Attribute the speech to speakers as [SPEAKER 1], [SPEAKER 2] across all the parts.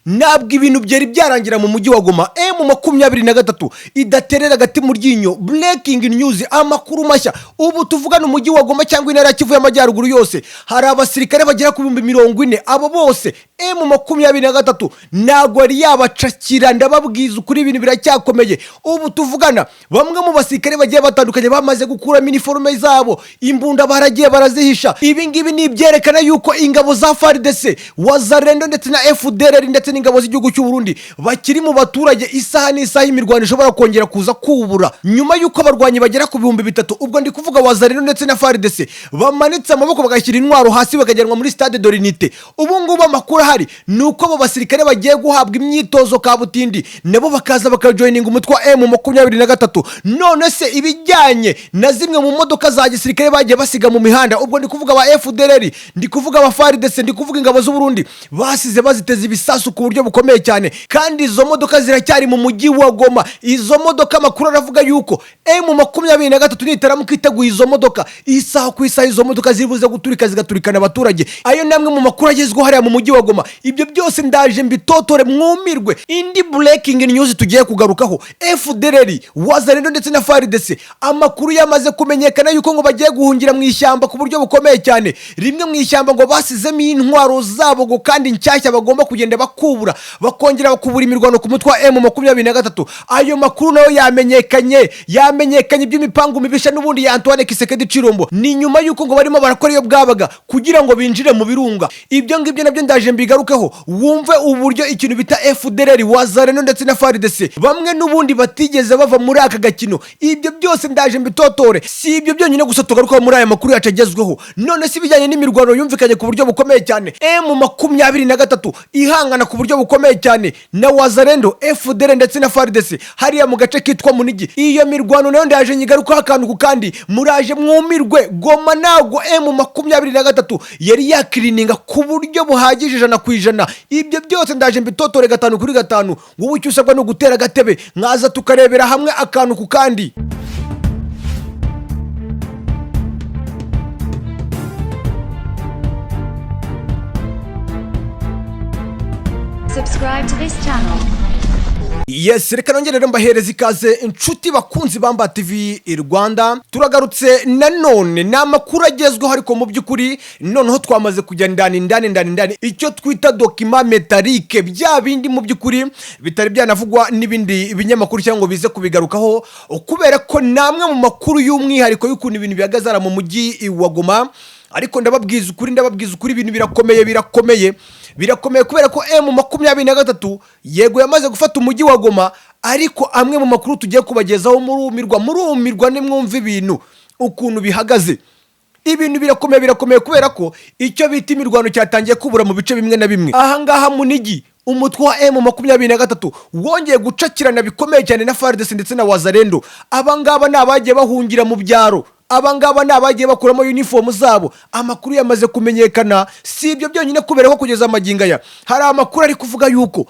[SPEAKER 1] nabwo ibintu byari byarangira mu mujyi wa Goma. M23 idaterera gati mu ryinyo. Breaking news, amakuru mashya. Ubu tuvugana umujyi wa Goma cyangwa intara ya Kivu y'Amajyaruguru yose hari abasirikare bagera ku 40,000. Abo bose M23 ntago ari yabacakira, ndababwiza ukuri ibintu biracyakomeye. Ubu tuvugana bamwe mu basirikare bagiye batandukanye bamaze gukura uniforme zabo, imbunda baragiye barazihisha. Ibi ngibi ni byerekana yuko ingabo za FARDC, Wazalendo ndetse na FDLR ndetse n'ingabo z'igihugu cy'u Burundi bakiri mu baturage. Isaha n'isaha imirwano ishobora kongera kuza kubura nyuma yuko abarwanyi bagera ku 3,000. Ubwo ndi kuvuga Wazalendo ndetse na FARDC bamanitse amaboko bagashyira intwaro hasi bakajyanwa muri stade de l'Unité. Ubu ngubu amakuru ahari nuko abo basirikare bagiye guhabwa imyitozo kabutindi, nabo bakaza bakajoininga umutwe wa M23. None se ibijyanye na zimwe mu modoka za gisirikare bagiye basiga mu mihanda, ubwo ndi kuvuga ba FDLR, ndi kuvuga ba FARDC, ndi kuvuga ingabo z'u Burundi, basize baziteza ibisasu ku buryo bukomeye cyane, kandi izo modoka ziracyari mu mujyi wa Goma. Izo modoka makuru aravuga yuko M23 nitaramuka iteguye izo modoka, isaha ku isaha izo modoka zibuze guturika zigaturikana abaturage. Ayo namwe mu makuru agezweho hariya mu mujyi wa Goma. Ibyo byose ndaje mbitotore mwumirwe. Indi breaking news tugiye kugarukaho, FDLR, Wazalendo ndetse na FARDC amakuru yamaze kumenyekana yuko ngo bagiye guhungira mu ishyamba ku buryo bukomeye cyane. Rimwe mu ishyamba ngo basizemo intwaro zabo ngo kandi nshyashya bagomba kugenda bakubura, bakongera bakubura imirwano ku mutwe wa M23. Ayo makuru nayo yamenyekanye by'imipangu mibisha n'ubundi ya Antoine Kisekedi Chirombo. Ni nyuma yuko ngo barimo barakora iyo bwabaga kugira ngo binjire mu birunga. Ibyo ngibyo nabyo ndaje mbigarukeho, wumve uburyo ikintu bita FDLR, Wazalendo ndetse na FARDC bamwe n'ubundi batigeze bava muri aka gakino. Ibyo byose ndaje mbitotore. Si ibyo byonyine gusa tugarukaho muri aya makuru yacagezweho. None si bijyanye n'imirwano yumvikanye ku buryo bukomeye cyane. M23 ihangana ku buryo bukomeye cyane na Wazalendo, FDLR ndetse na FARDC hariya mu gace kitwa Munigi. Iyo mirwano nayo ndaje nyigarukaho akantu ku kandi, muraje mwumirwe. Goma nago M23 yari yakirininga ku buryo buhagije 100%. Ibyo byose ndaje mbitotore 5 kuri 5. Wowe icyo usabwa no gutera gatebe nkaza tukarebera hamwe akantu ku kandi.
[SPEAKER 2] Subscribe to this channel.
[SPEAKER 1] Yes, reka nongere mbahereza ikaze inshuti bakunzi bamba TV Rwanda. Turagarutse nanone n'amakuru agezweho ariko mu by'ukuri noneho twamaze kujya ndani icyo twita document metallique, bya bindi mu by'ukuri bitari byanavugwa n'ibindi binyamakuru cyangwa bize kubigarukaho, kubera ko namwe mu makuru y'umwihariko y'ukuntu ibintu bihagazara mu mujyi wa Goma. Ariko ndababwiza ukuri ibintu birakomeye kubera ko M23 yego yamaze gufata umujyi wa Goma. Ariko amwe mu makuru tugiye kubagezaho murumirwa nimwumva ibintu ukuntu bihagaze. Ibintu birakomeye kubera ko icyo bita imirwano cyatangiye kubura mu bice bimwe na bimwe. Aha ngaha Munigi umutwe wa M23 wongeye gucakirana bikomeye cyane na FARDC ndetse na Wazalendo. Abangaba nabagiye bahungira mu byaro, abangaba nabagiye bakuramo uniform zabo. Amakuru yamaze kumenyekana. Si ibyo byonyine kubera ko kugeza amaginga ya hari amakuru ari kuvuga yuko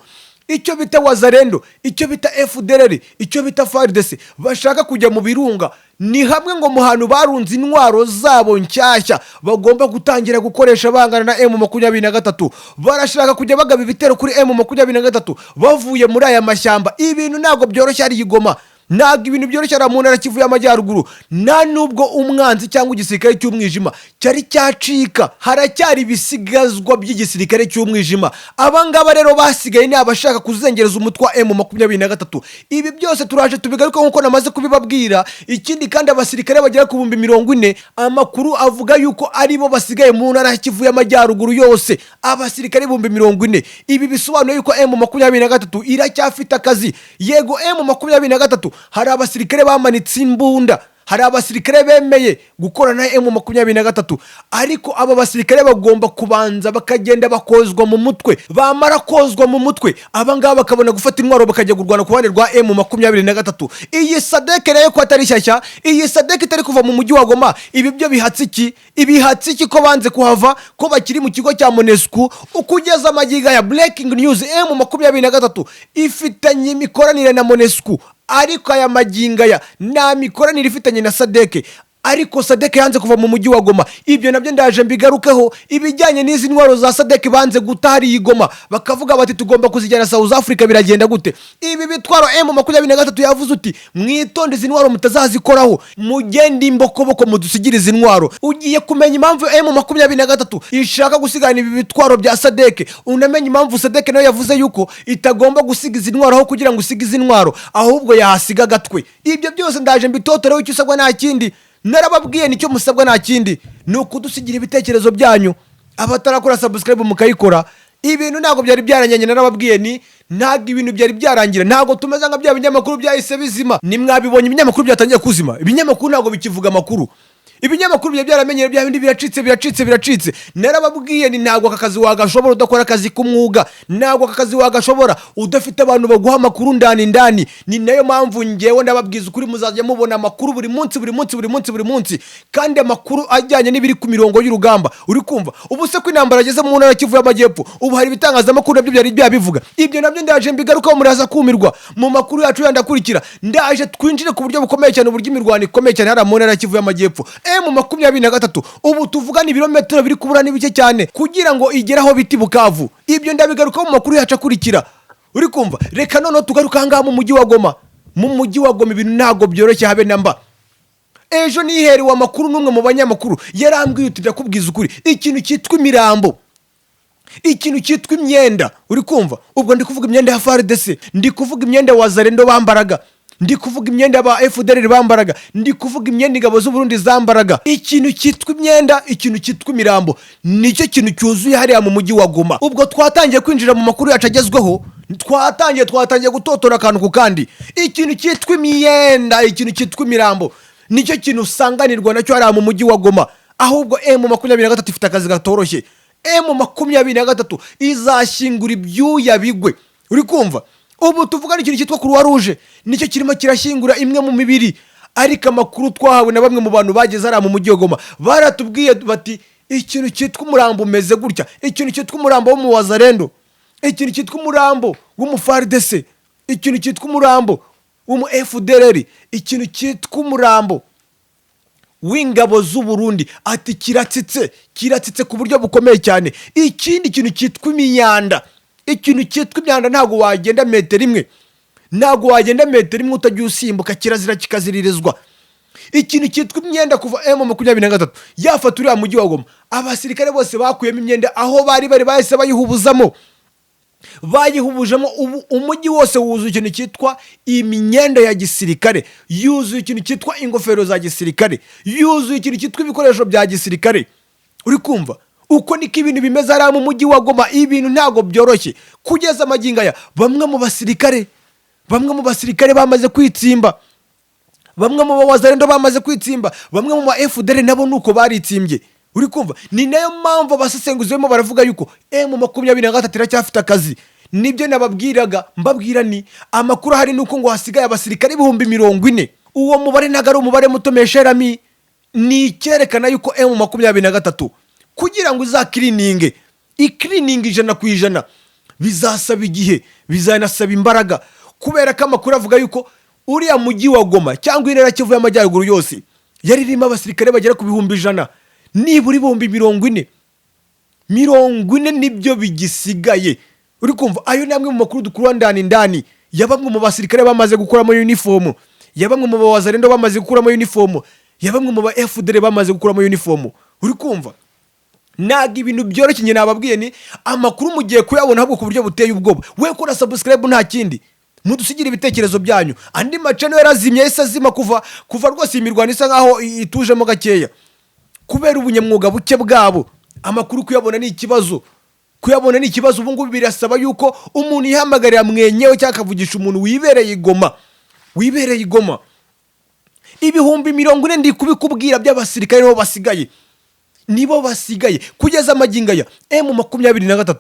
[SPEAKER 1] icyo bita Wazalendo, icyo bita FDLR, icyo bita FARDC bashaka kujya mu birunga. Ni hamwe ngo mu hantu barunze intwaro zabo nshyashya bagomba gutangira gukoresha bangana na M23. Barashaka kujya bagaba ibitero kuri M23 bavuye muri aya mashyamba. Ibintu ntago byoroshye ari Goma, ntabwo ibintu byoroshye ari mu ntara Kivu y'Amajyaruguru. Nta nubwo umwanzi cyangwa igisirikare cy'umwijima cyari cyacika, haracyari ibisigazwa by'igisirikare cy'umwijima. Abangaba rero basigaye ni abashaka kuzengereza umutwe wa M23. Ibi byose turaje tubigaruka nkuko namaze kubibabwira. Ikindi kandi abasirikare bagera ku 40,000 amakuru avuga yuko ari bo basigaye mu ntara Kivu y'Amajyaruguru yose, abasirikare 40,000. Ibi bisobanuye yuko M23 iracyafite akazi. Yego M23 hari abasirikare bamanitse imbunda, hari abasirikare bemeye gukorana na M23, ariko aba basirikare bagomba kubanza bakagenda bakozwa mu mutwe. Bamara kozwa mu mutwe abangaba bakabona gufata intwaro bakajya gurwana ku ruhande rwa M23. Iyi sadeke nayo ko atari shyashya, iyi sadeke itari kuva mu mujyi wa Goma. Ibi byo bihatse iki ko banze kuhava, ko bakiri mu kigo cya MONUSCO. Ukugeza amagiga ya breaking news, M23 ifitanye imikoranire na MONUSCO. Ariko aya maginga ya nta mikoranire ifitanye na sadeke. ariko Sadek yanze kuva mu mujyi wa Goma. Ibyo nabyo ndaje mbigarukeho, ibijyanye n'izi ntwaro za Sadek banze gutari igoma, bakavuga bati tugomba kuzijyana South Africa, biragenda gute? Ibi bitwaro M23 yavuze uti mwitonde izi ntwaro mutazazikoraho, mugende imbokoboko mudusigire izi ntwaro. Ugiye kumenya impamvu M23 ishaka gusigana ibi bitwaro bya Sadek, unamenye impamvu Sadek nayo yavuze yuko itagomba gusiga izi ntwaro aho kugira ngo usige izi ntwaro, ahubwo yahasiga gatwe. Ibyo byose ndaje mbitotoreho, icyo usabwa nta kindi, narababwiye nicyo musabwa nta kindi, ni ukudusigira ibitekerezo byanyu. Abatarakora subscribe mukayikora. Ibintu ntago byari byaranyanye, narababwiye ni ntago ibintu byari byarangira, ntago tumeze nka bya binyamakuru byahise bizima. Ni mwabibonye ibinyamakuru byatangiye kuzima, ibinyamakuru ntago bikivuga amakuru. Ibinyamakuru bya byaramenyere bya bindi biracitse. Narababwiye ni ntago akazi wagashobora udakora akazi k'umwuga, ntago akazi wagashobora udafite abantu baguha amakuru ndani. Ni nayo mpamvu ngewe ndababwiza ukuri, muzajya mubona amakuru buri munsi, kandi amakuru ajyanye n'ibiri ku mirongo y'urugamba. Uri kumva ubu se ko intambara ageze mu ntara Kivu y'Amajyepfo, ubu hari ibitangazamakuru nabyo byari byabivuga. Ibyo nabyo ndaje mbigarukaho, muraza kumirwa mu makuru yacu yandakurikira. Ndaje twinjire ku buryo bukomeye cyane, uburyo imirwano ikomeye cyane hari mu ntara Kivu y'Amajyepfo. M23 ubu tuvugana ibirometero biri kubura n'ibike cyane kugira ngo igeraho biti Bukavu. Ibyo ndabigarukaho mu makuru yacu akurikira. Uri kumva, reka none tugaruka ngaha mu mujyi wa Goma. Mu mujyi wa Goma ibintu ntago byoroshye habe namba. Ejo niherewe amakuru n'umwe mu banyamakuru yarambwiye uti ndakubwiza ukuri, ikintu cyitwa imirambo, ikintu cyitwa imyenda. Uri kumva, ubwo ndi kuvuga imyenda ya FARDC, ndi kuvuga imyenda wa Zarendo bambaraga, ndi kuvuga imyenda ba FDLR bambaraga, ndi kuvuga imyenda ingabo z'u Burundi zambaraga. Ikintu cyitwa imyenda, ikintu cyitwa imirambo, nicyo kintu cyuzuye hariya mu mujyi wa Goma. Ubwo twatangiye kwinjira mu makuru yacagezweho, twatangiye gutotora akantu ku kandi. Ikintu cyitwa imyenda, ikintu cyitwa imirambo, nicyo kintu usanganirwa nacyo hariya mu mujyi wa Goma. Ahubwo M23 ifite akazi gatoroshye. M23 izashyingura ibyuya bigwe. Uri kumva, ubu tuvuga ikintu cyitwa Croix Rouge, nicyo kirimo kirashyingura imwe mu mibiri. Ariko amakuru twahawe na bamwe mu bantu bageze hariya mu mujyi wa Goma baratubwiye bati ikintu cyitwa umurambo umeze gutya, ikintu cyitwa umurambo wo mu Wazarendo, ikintu cyitwa umurambo wo mu FARDC, ikintu cyitwa umurambo wo mu FDLR, ikintu cyitwa umurambo w'ingabo z'u Burundi, ati kiratsitse ku buryo bukomeye cyane. Ikindi kintu cyitwa imyanda, ikintu cyitwa imyanda ntago wagenda metero imwe, utagiye usimbuka, kirazira kikaziririzwa. Ikintu cyitwa imyenda kuva M23 yafata uriya mujyi wa Goma, abasirikare bose bakuyemo imyenda aho bari bahise bayihubujemo. Ubu umujyi wose wuzuye ikintu cyitwa imyenda ya gisirikare, yuzuye ikintu cyitwa ingofero za gisirikare, yuzuye ikintu cyitwa ibikoresho bya gisirikare. Uri kumva, uko niko ibintu bimeze hariya mu mujyi wa Goma. Ibintu ntago byoroshye kugeza amagingo aya. Bamwe mu basirikare bamaze kwitsimba, bamwe mu Wazarendo bamaze kwitsimba, bamwe mu FDL nabo nuko baritsimbye. Uri kumva, ni nayo mpamvu abasesenguzemo baravuga yuko M23 iracyafite akazi. Nibyo nababwiraga, mbabwira ni amakuru hari nuko ngo hasigaye abasirikare 40,000. Uwo mubare ntago ari umubare muto mesherami, ni cyerekana yuko M23 kugira ngo izakirininge, ikirininge 100% bizasaba igihe, bizanasaba imbaraga, kubera ko amakuru avuga yuko uriya mujyi wa Goma cyangwa intara Kivu y'Amajyaruguru yose yaririmo abasirikare bagera ku 100,000, nibura 40,000 nibyo bigisigaye. Uri kumva, ayo namwe mu makuru dukura ndani ya bamwe mu basirikare bamaze gukuramo uniform, ya bamwe mu Wazarendo bamaze gukuramo uniform, ya bamwe mu FDL bamaze gukuramo uniform. Uri kumva, naga ibintu byoroshye. Nababwiye ni amakuru mugiye kuyabona ahubwo ku buryo buteye ubwoba. We kora subscribe nta kindi, mudusigire ibitekerezo byanyu. Andi macano yarazimye, yese azima kuva rwose imirwano isa nkaho itujemo gakeya kubera ubunyamwuga buke bwabo. Amakuru kuyabona ni ikibazo, ubu ngubu birasaba yuko umuntu yihamagarira mwenyewe cyangwa akavugisha umuntu wibereye Igoma. 40,000 ndi kubikubwira by'abasirikare nibo basigaye kugeza amagingo aya. M23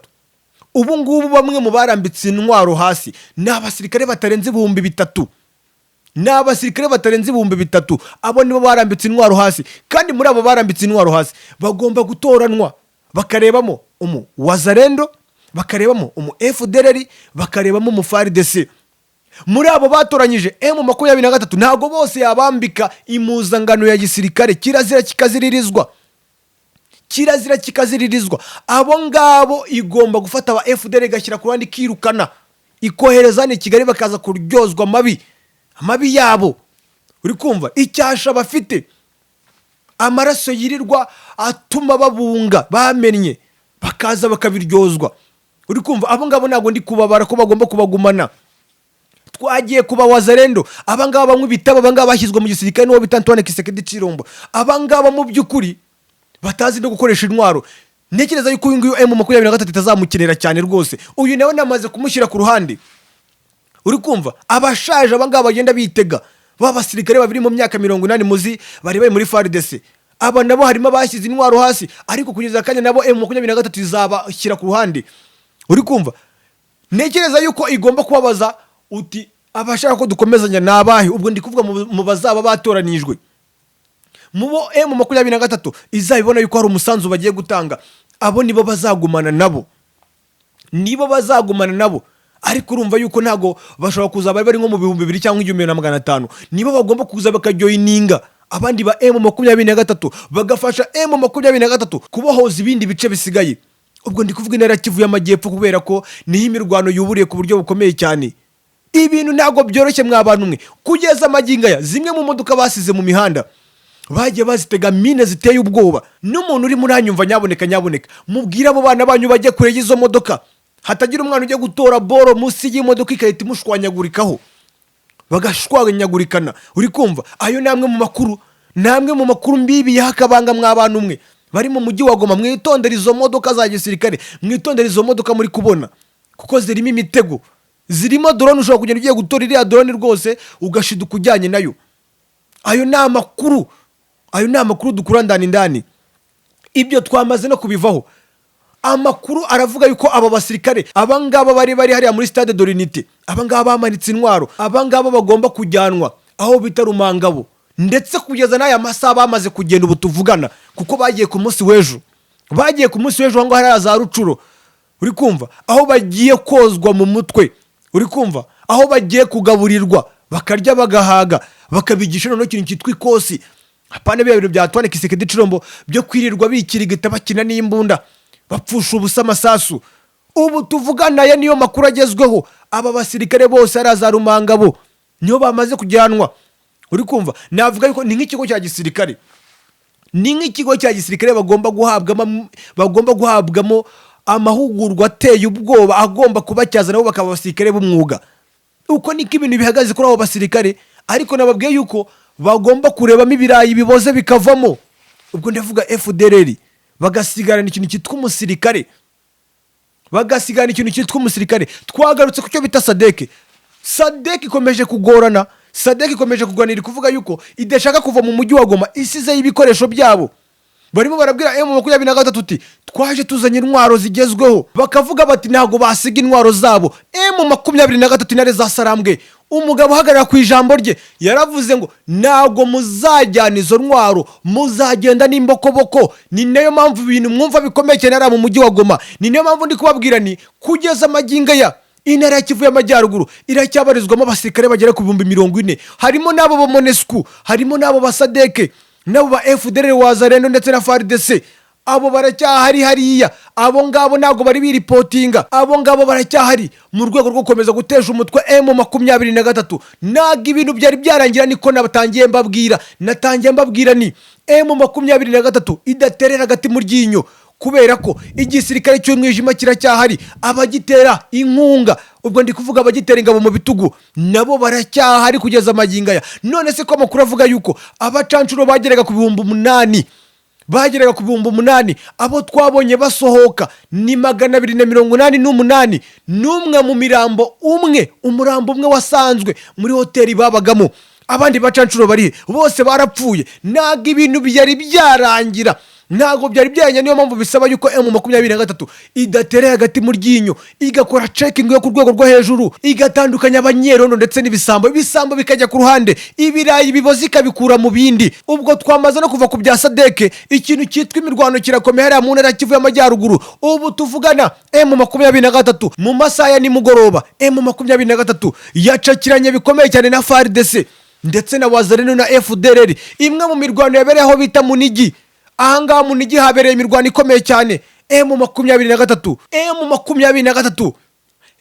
[SPEAKER 1] ubu ngubu bamwe mu barambitse intwaro hasi ni abasirikare batarenze 3,000. Abo nibo barambitse intwaro hasi, kandi muri abo barambitse intwaro hasi bagomba gutoranwa, bakarebamo umu Wazarendo, bakarebamo umu FDLR, bakarebamo umu FARDC. muri abo batoranyije M23 ntago bose yabambika impuzangano ya gisirikare, kirazira kikaziririzwa. Abo ngabo igomba gufata aba FDL gashyira ku ruhande kirukana, ikohereza ni Kigali bakaza kuryozwa amabi yabo. Uri kumva icyasha bafite, amaraso yirirwa atuma babunga bamennye, bakaza bakabiryozwa. Uri kumva abo ngabo ntago ndi kubabara ko bagomba kubagumana. Twagiye kuba wazarendo, abangaba bamwe bitaba, abangaba bashyizwe mu gisirikare n'uwo bita Antoine Kisekedi Chirombo. Abangaba mu byukuri batazi no gukoresha intwaro. Ntekereza yuko uyu nguyu M23 itazamukenera cyane rwose. Uyu nawe namaze kumushyira ku ruhande. Uri kumva abashaje abangaba bagenda bitega, babasirikare babiri mu myaka 80 muzi bari bari muri FARDC. Aba nabo harimo bashyize intwaro hasi, ariko kugeza kanya nabo M23 izabashyira ku ruhande. Uri kumva ntekereza yuko igomba kubabaza uti abashaka ko dukomezanya nabahe. Ubwo ndi kuvuga mu bazaba batoranijwe mubo M23 izabibona yuko hari umusanzu bagiye gutanga. Abo nibo bazagumana nabo, ariko urumva yuko ntago bashobora kuzaba bari nko mu 2000 cyangwa 1500. Nibo bagomba kuza bakajyoyininga abandi ba M23 bagafasha M23 kubohoza ibindi bice bisigaye. Ubwo ndi kuvuga intara Kivu y'Amajyepfo, kubera ko niho imirwano yuburiye ku buryo bukomeye cyane. Ibintu ntago byoroshye mwabantu mwe. Kugeza amaginga ya zimwe mu modoka basize mu mihanda bagiye bazitega mine ziteye ubwoba. N'umuntu uri muri anyumva nyaboneka mubwira abo bana banyu bajye kure y'izo modoka, hatagira umwana ujye gutora boro munsi y'imodoka ikahita imushwanyagurikaho bagashwanyagurikana. Uri kumva ayo namwe mu makuru mbibi y'akabanga mwabantu mwe bari mu mujyi wa Goma. Mwitondera izo modoka za gisirikare, mwitondera izo modoka muri kubona, kuko zirimo imitego, zirimo drone. Ushobora kugenda ugiye gutora iriya drone rwose ugashiduka ujyanye nayo. Ayo ni amakuru dukura ndani. Ibyo twamaze no kubivaho. Amakuru aravuga yuko aba basirikare abangaba bari hariya muri stade de l'Unité, abangaba bamanitse intwaro, abangaba bagomba kujyanwa aho bita Rumangabo, ndetse kugeza n'aya masaha bamaze kugenda ubu tuvugana, kuko bagiye ku munsi w'ejo ngo hari za Rucuro. Uri kumva aho bagiye kozwa mu mutwe. Uri kumva aho bagiye kugaburirwa bakarya bagahaga, bakabigisha no kintu cyitwa ikosi. Apana bya bintu bya Antoine Kisekedi Chirombo byo kwirirwa bikirigita bakina n'imbunda bapfusha ubusa amasasu. Ubu tuvugana ya niyo makuru agezweho. Aba basirikare bose araza Rumangabo niyo bamaze kujyanwa. Uri kumva navuga yuko ni nk'ikigo cya gisirikare bagomba guhabwamo amahugurwa ateye ubwoba, agomba kubacyaza nabo bakaba abasirikare b'umwuga. Uko niko ibintu bihagaze kuri abo basirikare, ariko nababwiye yuko bagomba kurebamo ibirayi biboze bikavamo. Ubwo ndavuga FDLR bagasigarana ikintu cyitwa umusirikare. Twagarutse ku cyo bita Sadek ikomeje kugorana. Sadek ikomeje kuganira kuvuga yuko idashaka kuva mu mujyi wa Goma isize ibikoresho byabo. Barimo barabwira M23 uti twaje tuzanye intwaro zigezweho, bakavuga bati ntago basiga intwaro zabo. M23 nare za Sarambwe, umugabo uhagarara ku ijambo rye yaravuze ngo ntago muzajyana izo ntwaro, muzagenda n'imbokoboko. Ni nayo mpamvu ibintu mwumva bikomeye cyane ari mu mujyi wa Goma. Ni nayo mpamvu ndi kubabwira ni kugeza amaginga ya intara Kivu y'Amajyaruguru iracyabarizwamo abasirikare bagera ku 40,000. Harimo nabo ba MONUSCO, harimo nabo ba Sadek, nabo ba FDL wazarendo ndetse na FARDC. Abo baracyahari hariya. Abo ngabo nago bari biripotinga. Abo ngabo baracyahari mu rwego rwo gukomeza gutesha umutwe M23. Naga ibintu byari byarangira niko natangiye mbabwira ni M23 idaterera agati mu ryinyo, kubera ko igisirikare cy'umwijima kiracyahari, abagitera inkunga. Ubwo ndi kuvuga abagitera ingabo mu bitugu nabo baracyahari kugeza amaginga ya none. Se ko amakuru avuga yuko abacancuro bageraga ku 8,000, abo twabonye basohoka ni 288. N'umwe mu mirambo umurambo umwe wasanzwe muri hoteli babagamo. Abandi bacancuro bari bose barapfuye. Naga ibintu byari byarangira ntago byari byanya, niyo mpamvu bisaba yuko M23 idatereye hagati mu ryinyo, igakora checking yo ku rwego rwo hejuru, igatandukanya abanyerondo ndetse n'ibisambo bikajya ku ruhande, ibirayi bibozi ikabikura mu bindi. Ubwo twamaze no kuva ku bya Sadeke, ikintu cyitwa imirwano kirakomeye hariya mu ntara Kivu y'Amajyaruguru. Ubu tuvugana M23 mu masaha ya nimugoroba, M23 yacakiranye bikomeye cyane na FARDC ndetse na Wazalendo na FDLR. Imwe mu mirwano yabereye aho bita Munigi. Ahangaha Munigi habereye imirwano ikomeye cyane.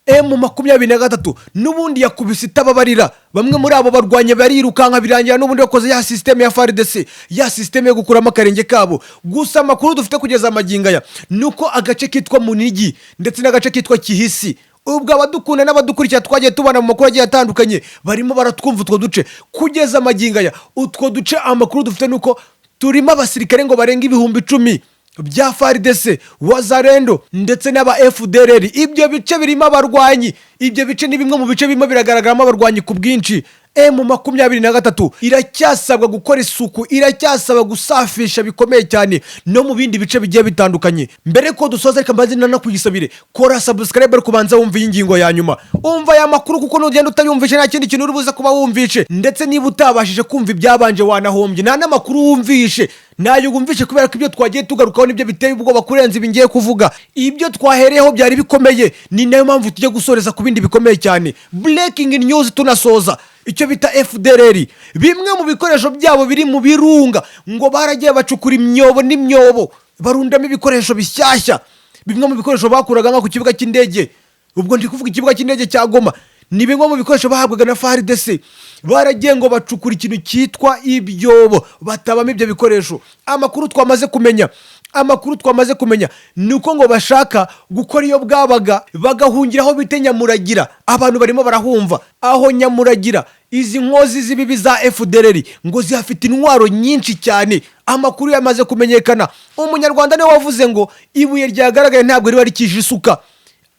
[SPEAKER 1] M23 n'ubundi yakubise itababarira. Bamwe muri abo barwanya barirukanka birangira n'ubundi bakoze ya systeme ya FARDC, ya systeme yo gukuramo akarenge kabo. Gusa amakuru dufite kugeza amagingaya nuko agace kitwa Munigi ndetse n'agace kitwa Kihisi, ubwo abadukunda n'abadukurikira twagiye tubana mu makuru agiye atandukanye barimo baratwumva utwo duce kugeza amagingaya. Utwo duce amakuru dufite nuko turimo abasirikare ngo barenga 10,000 bya FARDC, Wazalendo ndetse n'aba FDLR. Ibyo bice birimo abarwanyi, ibyo bice ni bimwe mu bice birimo biragaragaramo abarwanyi ku bwinshi. M23 iracyasabwa gukora isuku, iracyasaba gusafisha bikomeye cyane no mu bindi bice bigiye bitandukanye. Mbere ko dusoza reka mbanze no kugisabire kora subscribe kubanza wumva ingingo ya nyuma, umva ya makuru kuko nugenda utayumvishe nta kindi kintu urubuza kuba wumvishe, ndetse niba utabashije kumva ibyabanje wanahombye nta namakuru wumvishe nayo wumvishe, kubera ko ibyo twagiye tugarukaho nibyo biteye ubwoba kurenza ibingiye kuvuga. Ibyo twahereyeho byari bikomeye, ni nayo mpamvu tujye gusoreza ku bindi bikomeye cyane. Breaking news tunasoza icyo bita FDLR, bimwe mu bikoresho byabo biri mu birunga ngo baragiye bacukura imyobo n'imyobo barundamo ibikoresho bishyashya. Bimwe mu bikoresho bakuraga nka ku kibuga cy'indege, ubwo ndi kuvuga ikibuga cy'indege cya Goma, ni bimwe mu bikoresho bahabwaga na FARDC. Baragiye ngo bacukura ikintu cyitwa ibyobo batabamo ibyo bikoresho. Amakuru twamaze kumenya nuko ngo bashaka gukora iyo bwabaga bagahungira aho bita Nyamuragira. Abantu barimo barahumva aho Nyamuragira, izi nkozi z'ibibi za FDLR ngo zihafite intwaro nyinshi cyane. Amakuru yamaze kumenyekana, umunyarwanda niwe wavuze ngo ibuye ryagaragaye ntabwo riba rikije isuka.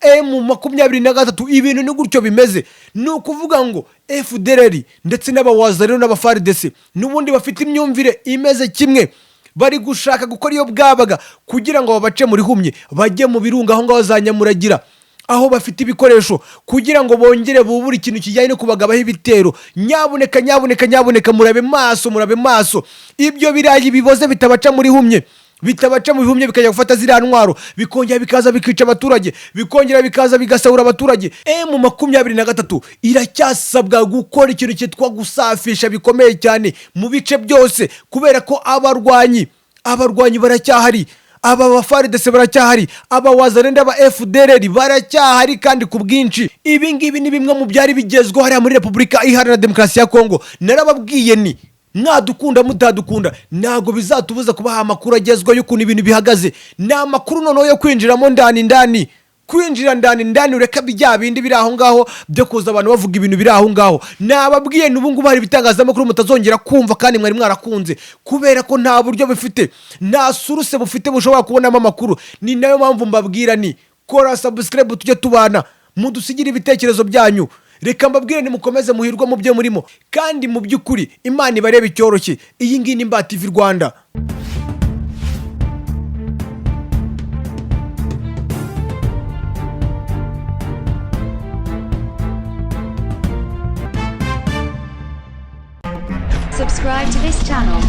[SPEAKER 1] M23 ibintu ni gutyo bimeze, ni ukuvuga ngo FDLR ndetse n'abawazalendo n'abaFARDC n'ubundi bafite imyumvire imeze kimwe. Bari gushaka gukora iyo bwabaga kugira ngo babace muri humye, bajye mu birunga aho ngaho za Nyamuragira, aho bafite ibikoresho kugira ngo bongere bubura ikintu kijyanye no kubagabaho ibitero. Nyabuneka murabe maso, ibyo birayi biboze bitabaca muri humye, bikajya gufata ziriya ntwaro, bikongera bikaza bikica abaturage, bikongera bikaza bigasahura abaturage. M23 iracyasabwa gukora ikintu cyitwa gusafisha bikomeye cyane mu bice byose, kubera ko abarwanyi baracyahari, aba FARDC baracyahari, aba Wazalendo aba FDLR baracyahari kandi ku bwinshi. Ibi ngibi ni bimwe mu byari bigezweho hariya muri Repubulika Iharanira Demokarasi ya Kongo. Narababwiye ni mwadukunda mutadukunda ntago bizatubuza kubaha amakuru agezweho y'ukuntu ibintu bihagaze. Ni amakuru noneho yo kwinjiramo ndani, kwinjira ndani ureka bijya bindi biri aho ngaho byo kuza abantu bavuga ibintu biri aho ngaho. Nababwiye n'ubu ngubu hari bitangazamakuru mutazongera kumva kandi mwari mwarakunze, kubera ko nta buryo bifite, nta suruse bufite bushobora kubonamo amakuru. Ni nayo mpamvu mbabwira ni kora subscribe tujye tubana, mudusigire ibitekerezo byanyu. Reka mbabwire nimukomeze muhirwa mu byo murimo, kandi mu by'ukuri Imana ibarebe icyoroshye. Iyi ngiyi ni BATEYE Rwanda.
[SPEAKER 2] Subscribe to this channel